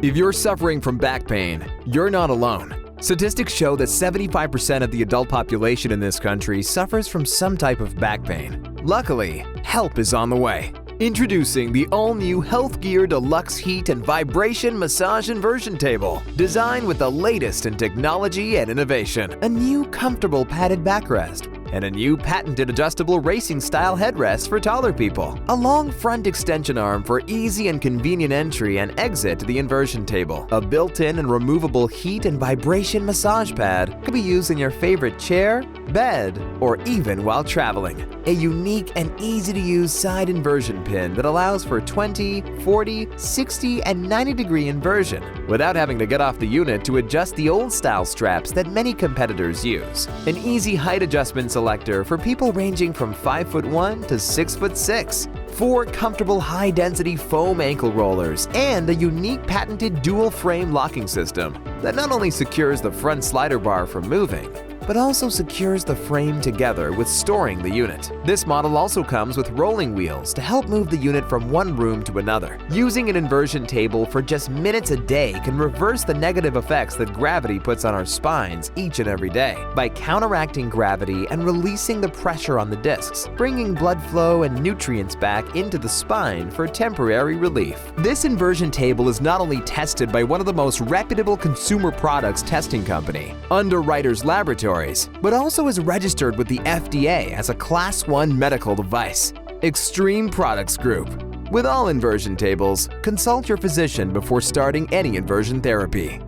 If you're suffering from back pain, you're not alone. Statistics show that 75% of the adult population in this country suffers from some type of back pain. Luckily, help is on the way. Introducing the all-new Health Gear Deluxe Heat and Vibration Massage Inversion Table, designed with the latest in technology and innovation. A new comfortable padded backrest, and a new patented adjustable racing-style headrest for taller people. A long front extension arm for easy and convenient entry and exit to the inversion table. A built-in and removable heat and vibration massage pad can be used in your favorite chair, bed, or even while traveling. A unique and easy-to-use side inversion pin that allows for 20, 40, 60, and 90-degree inversion without having to get off the unit to adjust the old-style straps that many competitors use. An easy height adjustment selector for people ranging from 5'1" to 6'6". 4 comfortable high-density foam ankle rollers, and a unique patented dual-frame locking system that not only secures the front slider bar from moving, but also secures the frame together with storing the unit. This model also comes with rolling wheels to help move the unit from one room to another. Using an inversion table for just minutes a day can reverse the negative effects that gravity puts on our spines each and every day by counteracting gravity and releasing the pressure on the discs, bringing blood flow and nutrients back into the spine for temporary relief. This inversion table is not only tested by one of the most reputable consumer products testing company, Underwriters Laboratories, but also is registered with the FDA as a Class 1 medical device. Extreme Products Group. With all inversion tables, consult your physician before starting any inversion therapy.